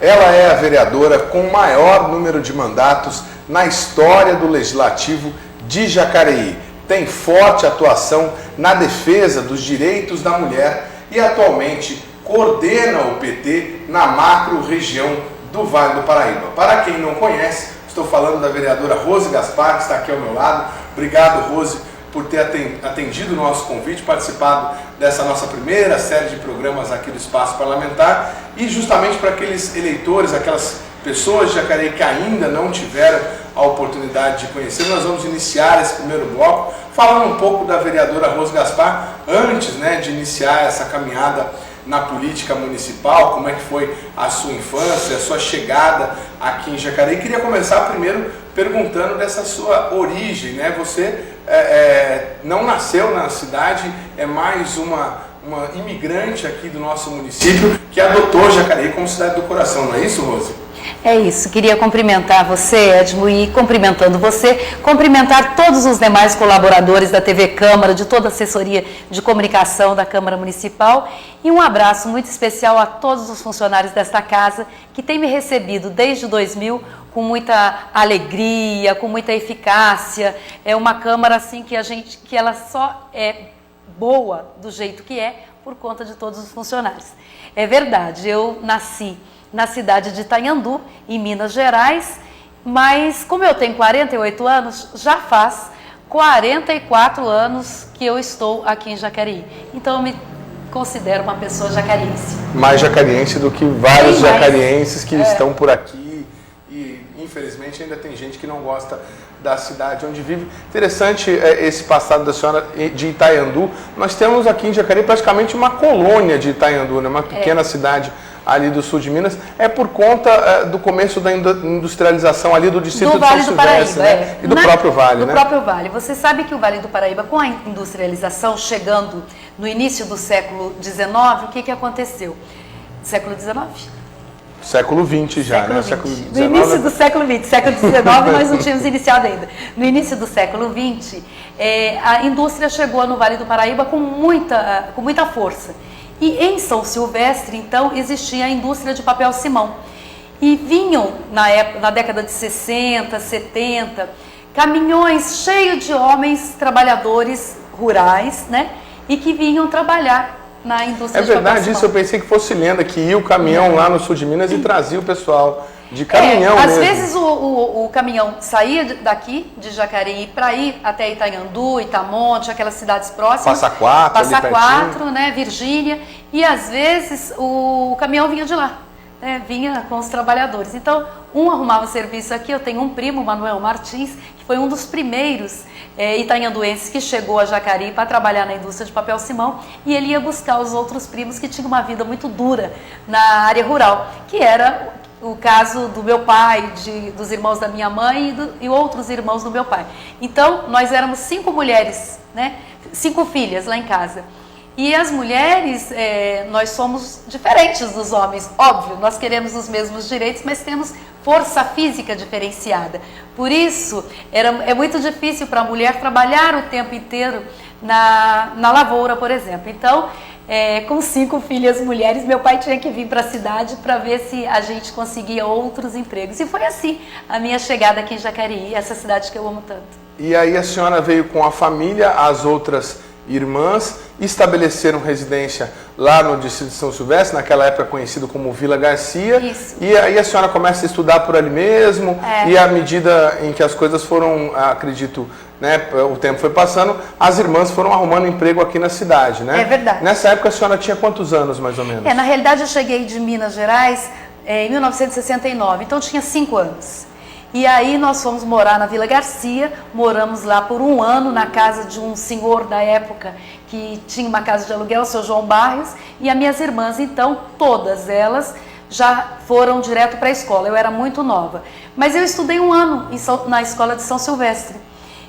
Ela é a vereadora com o maior número de mandatos na história do Legislativo de Jacareí. Tem forte atuação na defesa dos direitos da mulher e atualmente coordena o PT na macro-região do Vale do Paraíba. Para quem não conhece, estou falando da vereadora Rose Gaspar, que está aqui ao meu lado. Obrigado, Rose, por ter atendido o nosso convite, participado dessa nossa primeira série de programas aqui do Espaço Parlamentar, e justamente para aqueles eleitores, aquelas pessoas de Jacareí que ainda não tiveram a oportunidade de conhecer, nós vamos iniciar esse primeiro bloco falando um pouco da vereadora Rose Gaspar, antes, de iniciar essa caminhada na política municipal, como é que foi a sua infância, a sua chegada aqui em Jacareí. Queria começar primeiro perguntando dessa sua origem, Você não nasceu na cidade, é mais uma imigrante aqui do nosso município que adotou Jacareí como cidade do coração, não é isso, Rose? É isso, queria cumprimentar você, Edmo, e cumprimentando você, cumprimentar todos os demais colaboradores da TV Câmara, de toda a assessoria de comunicação da Câmara Municipal, e um abraço muito especial a todos os funcionários desta casa que têm me recebido desde 2000 com muita alegria, com muita eficácia. É uma Câmara assim que ela só é boa do jeito que é por conta de todos os funcionários. É verdade, eu nasci na cidade de Itanhandu, em Minas Gerais, mas como eu tenho 48 anos, já faz 44 anos que eu estou aqui em Jacareí. Então eu me considero uma pessoa jacariense. Mais jacariense do que vários jacarienses que estão por aqui, e infelizmente ainda tem gente que não gosta da cidade onde vive. Interessante esse passado da senhora de Itanhandu. Nós temos aqui em Jacareí praticamente uma colônia de Itanhandu, uma pequena cidade ali do sul de Minas. É por conta do começo da industrialização ali do distrito do Vale do Paraíba, e do próprio Vale, do próprio Vale. Você sabe que o Vale do Paraíba, com a industrialização, chegando no início do século XIX, o que aconteceu? Século XIX? Século XX já, Século XX. No início do século XX, século XIX nós não tínhamos iniciado ainda. No início do século XX, a indústria chegou no Vale do Paraíba com muita força. E em São Silvestre, então, existia a indústria de papel-simão. E vinham, na década de 60, 70, caminhões cheios de homens trabalhadores rurais, e que vinham trabalhar na indústria de papel-simão. É verdade isso, eu pensei que fosse lenda, que ia o caminhão lá no sul de Minas e trazia o pessoal de caminhão mesmo. Às vezes o caminhão saía daqui, de Jacareí, para ir até Itanhandu, Itamonte, aquelas cidades próximas. Passa Quatro, Virgínia, e às vezes o caminhão vinha de lá, vinha com os trabalhadores. Então, um arrumava serviço aqui. Eu tenho um primo, Manuel Martins, que foi um dos primeiros itanhanduenses que chegou a Jacareí para trabalhar na indústria de papel-simão, e ele ia buscar os outros primos que tinham uma vida muito dura na área rural, que era o caso do meu pai, dos irmãos da minha mãe e outros irmãos do meu pai. Então, nós éramos 5 mulheres, 5 filhas lá em casa. E as mulheres, nós somos diferentes dos homens, óbvio, nós queremos os mesmos direitos, mas temos força física diferenciada. Por isso, é muito difícil para a mulher trabalhar o tempo inteiro na lavoura, por exemplo. Então, com 5 filhas mulheres, meu pai tinha que vir para a cidade para ver se a gente conseguia outros empregos. E foi assim a minha chegada aqui em Jacareí, essa cidade que eu amo tanto. E aí a senhora veio com a família, as outras irmãs, estabeleceram residência lá no distrito de São Silvestre, naquela época conhecido como Vila Garcia. Isso. E aí a senhora começa a estudar por ali mesmo, e à medida em que as coisas foram, acredito, o tempo foi passando, as irmãs foram arrumando emprego aqui na cidade, É verdade. Nessa época a senhora tinha quantos anos, mais ou menos? Na realidade eu cheguei de Minas Gerais em 1969, então eu tinha 5 anos. E aí nós fomos morar na Vila Garcia, moramos lá por 1 ano na casa de um senhor da época que tinha uma casa de aluguel, o seu João Barrios, e as minhas irmãs, então, todas elas já foram direto para a escola. Eu era muito nova, mas eu estudei 1 ano na escola de São Silvestre.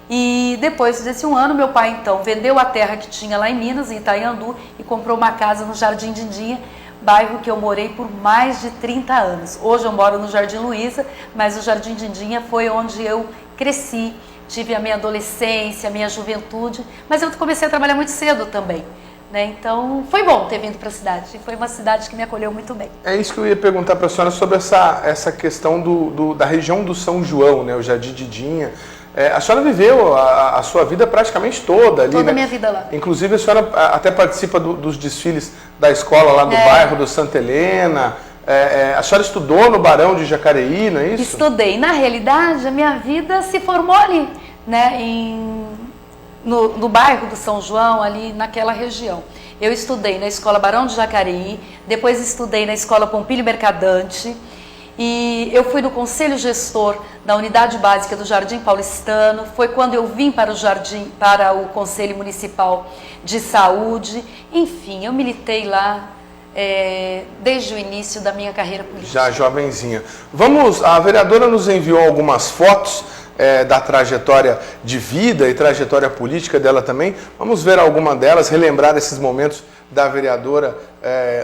E depois desse 1 ano, meu pai então vendeu a terra que tinha lá em Minas, em Itanhandu, e comprou uma casa no Jardim Dindinha, bairro que eu morei por mais de 30 anos. Hoje eu moro no Jardim Luiza, mas o Jardim Dindinha foi onde eu cresci, tive a minha adolescência, a minha juventude, mas eu comecei a trabalhar muito cedo também. né? Então, foi bom ter vindo para a cidade. Foi uma cidade que me acolheu muito bem. É isso que eu ia perguntar para a senhora sobre essa questão da região do São João, né? O Jardim Didinha. A senhora viveu a sua vida praticamente toda ali, Toda a né? minha vida lá. Inclusive, a senhora até participa dos desfiles da escola lá do bairro do Santa Helena. A senhora estudou no Barão de Jacareí, não é isso? Estudei. Na realidade, a minha vida se formou ali, né? No bairro do São João, ali naquela região. Eu estudei na Escola Barão de Jacareí, depois estudei na Escola Pompílio Mercadante, e eu fui no Conselho Gestor da Unidade Básica do Jardim Paulistano. Foi quando eu vim para o Conselho Municipal de Saúde. Enfim, eu militei lá desde o início da minha carreira política. Já jovenzinha. A vereadora nos enviou algumas fotos da trajetória de vida e trajetória política dela também. Vamos ver alguma delas, relembrar esses momentos da vereadora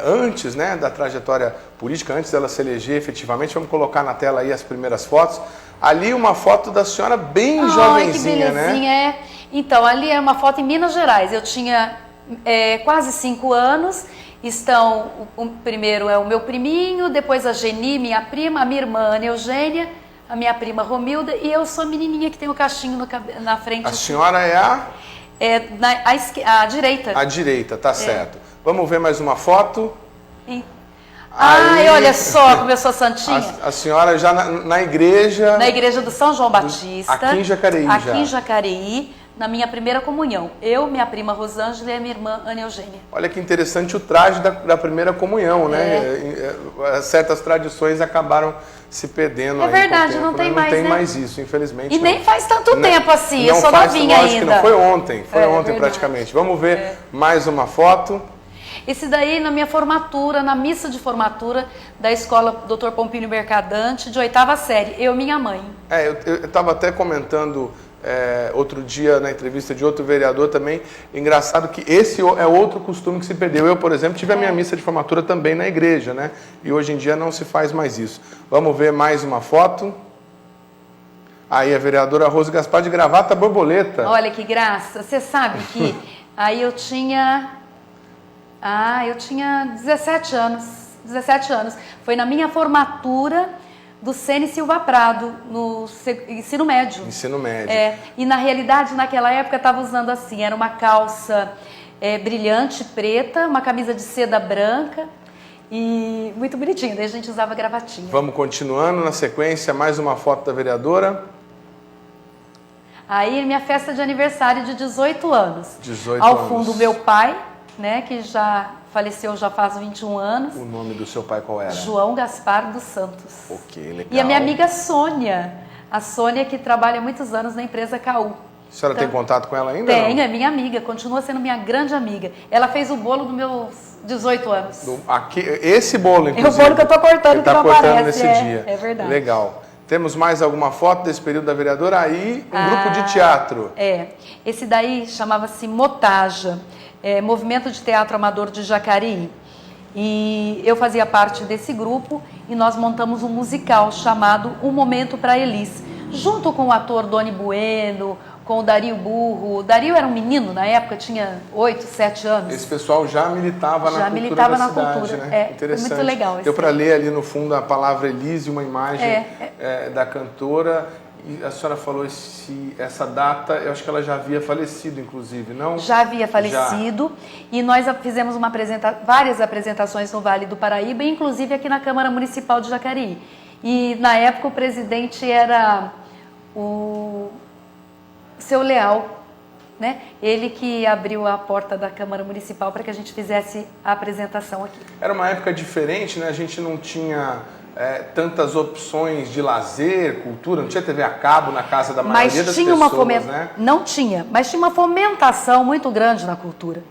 antes, né, da trajetória política, antes dela se eleger efetivamente. Vamos colocar na tela aí as primeiras fotos. Ali uma foto da senhora bem jovenzinha, que belezinha, né? Então, ali é uma foto em Minas Gerais. Eu tinha quase 5 anos. O primeiro é o meu priminho, depois a Geni, minha prima, a minha irmã Ana Eugênia, a minha prima Romilda, e eu sou a menininha que tem o cachinho na frente. A senhora é a? A direita. A direita, tá certo. Vamos ver mais uma foto. Ai, olha só como eu sou santinha. A senhora já na igreja... Na igreja do São João Batista. Aqui em Jacareí Aqui em Jacareí, na minha primeira comunhão. Eu, minha prima Rosângela e a minha irmã Ana Eugênia. Olha que interessante o traje da primeira comunhão, né? Certas tradições acabaram se perdendo. É verdade, tempo, não tem mais, né? Não tem mais isso, infelizmente. E nem faz tanto tempo assim, eu sou novinha ainda. Não, foi ontem praticamente. Vamos ver mais uma foto. Esse daí na minha formatura, na missa de formatura da escola Dr. Pompílio Mercadante, de 8ª série, eu e minha mãe. Eu estava até comentando outro dia na entrevista de outro vereador também, engraçado que esse é outro costume que se perdeu. Eu, por exemplo, tive a minha missa de formatura também na igreja, né? E hoje em dia não se faz mais isso. Vamos ver mais uma foto. Aí a vereadora Rose Gaspar de gravata borboleta. Olha que graça. Você sabe que aí eu tinha 17 anos. 17 anos. Foi na minha formatura do Cene Silva Prado, no ensino médio. Ensino médio. E na realidade, naquela época, eu estava usando assim, era uma calça brilhante, preta, uma camisa de seda branca e muito bonitinha, daí a gente usava gravatinha. Vamos continuando, na sequência, mais uma foto da vereadora. Aí, minha festa de aniversário de 18 anos. 18 Ao anos. fundo, meu pai, né, que já faleceu já faz 21 anos. O nome do seu pai qual era? João Gaspar dos Santos. Ok, legal. E a minha amiga Sônia. A Sônia, que trabalha há muitos anos na empresa CAU. A senhora tem contato com ela ainda? Tenho, não? é minha amiga, continua sendo minha grande amiga. Ela fez o bolo dos meus 18 anos. Esse bolo, inclusive. É o bolo que eu estou cortando, que não cortando aparece. nesse dia. É verdade. Legal. Temos mais alguma foto desse período da vereadora? Aí, um grupo de teatro. Esse daí chamava-se Motaja, Movimento de Teatro Amador de Jacareí. E eu fazia parte desse grupo e nós montamos um musical chamado Um Momento para Elis, junto com o ator Doni Bueno, com o Dario Burro. O Dario era um menino na época, tinha 8, 7 anos. Esse pessoal já militava na cultura da cidade, né? Interessante. Foi muito legal. Deu para ler ali no fundo a palavra Elis e uma imagem da cantora. E a senhora falou essa data, eu acho que ela já havia falecido, inclusive, não? Já havia falecido. E nós fizemos várias apresentações no Vale do Paraíba, inclusive aqui na Câmara Municipal de Jacareí. E na época o presidente era o Seu Leal, né? Ele que abriu a porta da Câmara Municipal para que a gente fizesse a apresentação aqui. Era uma época diferente, né? A gente não tinha tantas opções de lazer, cultura, não tinha TV a cabo na casa da maioria das pessoas, né? Não tinha, mas tinha uma fomentação muito grande na cultura.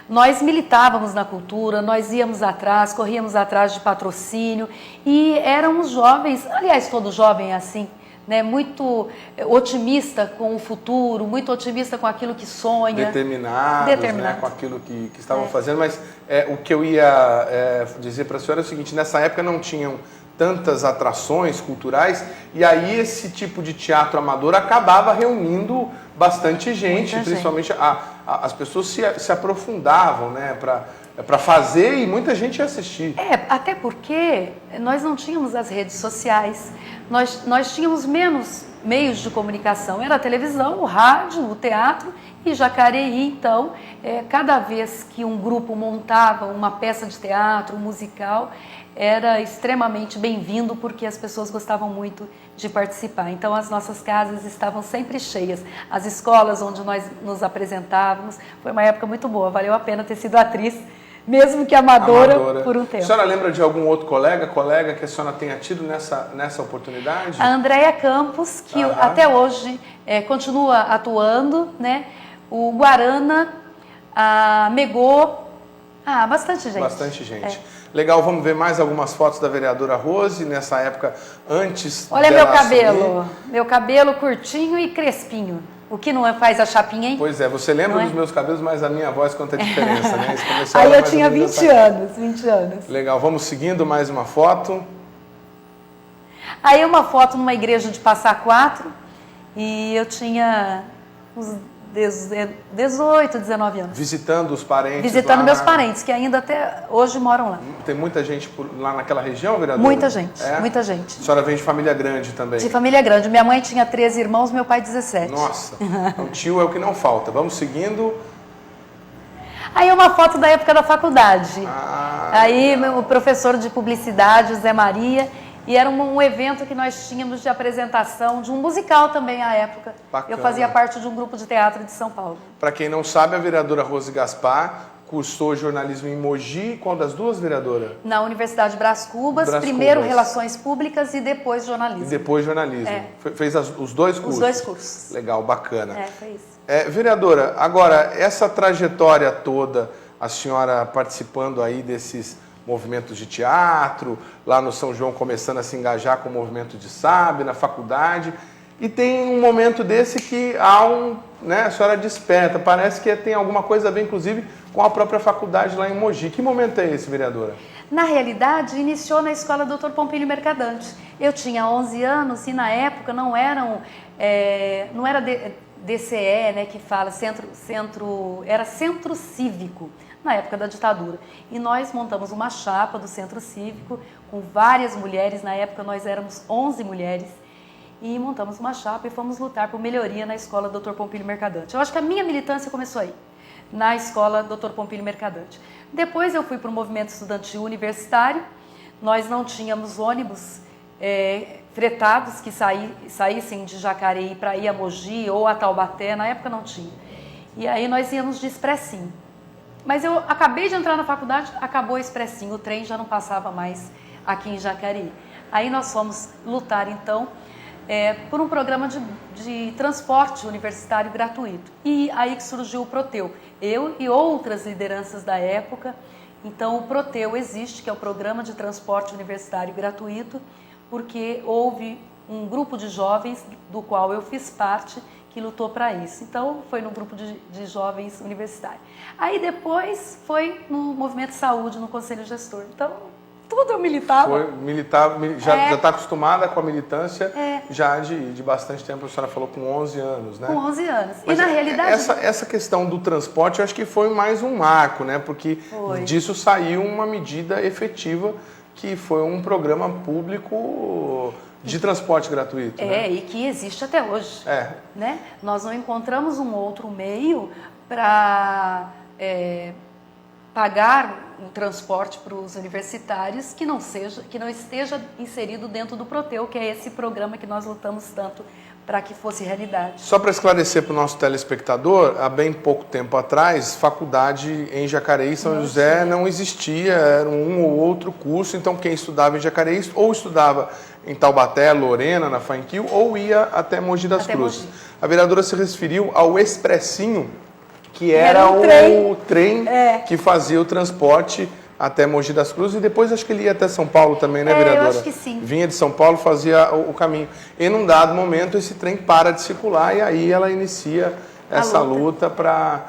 Nós militávamos na cultura, nós íamos atrás, corríamos atrás de patrocínio e éramos jovens, aliás, todo jovem é assim, né? Muito otimista com o futuro, muito otimista com aquilo que sonha. Determinados. Né? Com aquilo que estavam fazendo, mas o que eu ia dizer para a senhora é o seguinte, nessa época não tinham tantas atrações culturais, e aí esse tipo de teatro amador acabava reunindo bastante gente, principalmente as pessoas se aprofundavam, né, para fazer e muita gente ia assistir. Até porque nós não tínhamos as redes sociais, nós tínhamos menos meios de comunicação, era a televisão, o rádio, o teatro e Jacareí. Então, cada vez que um grupo montava uma peça de teatro, um musical, era extremamente bem-vindo porque as pessoas gostavam muito de participar. Então, as nossas casas estavam sempre cheias. As escolas onde nós nos apresentávamos, foi uma época muito boa, valeu a pena ter sido atriz, mesmo que amadora. Por um tempo. A senhora lembra de algum outro colega que a senhora tenha tido nessa oportunidade? A Andréia Campos, que até hoje continua atuando, né? O Guarana, a Megô, bastante gente. Bastante gente. Legal, vamos ver mais algumas fotos da vereadora Rose, nessa época antes Olha dela meu cabelo, assumir. Meu cabelo curtinho e crespinho. O que não faz a chapinha, hein? Pois é, você lembra dos meus cabelos, mas a minha voz conta a diferença, né? Aí eu tinha 20 anos. Legal, vamos seguindo mais uma foto. Aí uma foto numa igreja de Passa Quatro e eu tinha uns 18, 19 anos. Visitando os parentes. Visitando meus parentes, que ainda até hoje moram lá. Tem muita gente lá naquela região, vereadora? Muita gente, muita gente. A senhora vem de família grande também? De família grande. Minha mãe tinha 13 irmãos, meu pai 17. Nossa, o tio é o que não falta. Vamos seguindo. Aí uma foto da época da faculdade. Aí legal. o professor de publicidade, o Zé Maria, e era um evento que nós tínhamos de apresentação de um musical também à época. Bacana. Eu fazia parte de um grupo de teatro de São Paulo. Para quem não sabe, a vereadora Rose Gaspar cursou jornalismo em Mogi. Qual das duas, vereadora? Na Universidade Brás Cubas, primeiro Relações Públicas e depois Jornalismo. E depois Jornalismo. Fez os dois cursos? Os dois cursos. Legal, bacana. Foi isso. Vereadora, agora, essa trajetória toda, a senhora participando aí desses movimentos de teatro, lá no São João começando a se engajar com o movimento de SAB, na faculdade, e tem um momento desse que a senhora desperta, parece que tem alguma coisa a ver, inclusive, com a própria faculdade lá em Mogi. Que momento é esse, vereadora? Na realidade, iniciou na escola Dr. Pompílio Mercadante. Eu tinha 11 anos e na época não era DCE, né, que fala, era Centro Cívico, na época da ditadura. E nós montamos uma chapa do Centro Cívico com várias mulheres, na época nós éramos 11 mulheres, e montamos uma chapa e fomos lutar por melhoria na escola Dr. Pompílio Mercadante. Eu acho que a minha militância começou aí, na escola Dr. Pompílio Mercadante. Depois eu fui para o movimento estudantil universitário, nós não tínhamos ônibus fretados que saíssem de Jacareí para ir a Mogi ou a Taubaté, na época não tinha. E aí nós íamos de expressinho. Mas eu acabei de entrar na faculdade, acabou o expressinho, o trem já não passava mais aqui em Jacareí. Aí nós fomos lutar então por um programa de transporte universitário gratuito. E aí que surgiu o Proteu. Eu e outras lideranças da época. Então o Proteu existe, que é o Programa de Transporte Universitário Gratuito, porque houve um grupo de jovens, do qual eu fiz parte, que lutou para isso. Então, foi no grupo de jovens universitários. Aí depois foi no Movimento de Saúde, no Conselho Gestor. Então, tudo eu militava. Já está acostumada com a militância já de bastante tempo, a senhora falou com 11 anos, né? Com 11 anos. Mas e na realidade... Essa questão do transporte, eu acho que foi mais um marco, né? Porque disso saiu uma medida efetiva, que foi um programa público de transporte gratuito. Né? E que existe até hoje. Né? Nós não encontramos um outro meio para pagar um transporte para os universitários que não esteja inserido dentro do Proteu, que é esse programa que nós lutamos tanto para que fosse realidade. Só para esclarecer para o nosso telespectador, há bem pouco tempo atrás, faculdade em Jacareí, São José, não existia, era um ou outro curso, então quem estudava em Jacareí ou estudava em Taubaté, Lorena, na Faenquil, ou ia até Mogi das Cruzes. A vereadora se referiu ao expressinho, que era o trem que fazia o transporte até Mogi das Cruzes, e depois acho que ele ia até São Paulo também, né, vereadora? Eu acho que sim. Vinha de São Paulo, fazia o caminho. E num dado momento esse trem para de circular e aí ela inicia essa luta para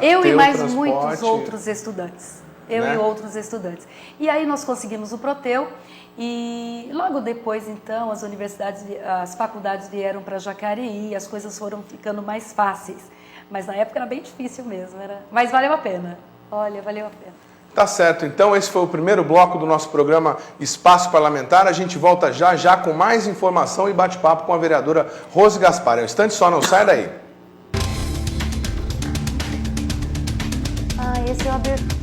ter o transporte. Eu e mais muitos outros estudantes. E outros estudantes. E aí nós conseguimos o Proteu e logo depois, então, as faculdades vieram para Jacareí, as coisas foram ficando mais fáceis. Mas na época era bem difícil mesmo, mas valeu a pena. Olha, valeu a pena. Tá certo, então esse foi o primeiro bloco do nosso programa Espaço Parlamentar. A gente volta já já com mais informação e bate-papo com a vereadora Rose Gaspar. É um instante só, não sai daí. Esse é o abertura.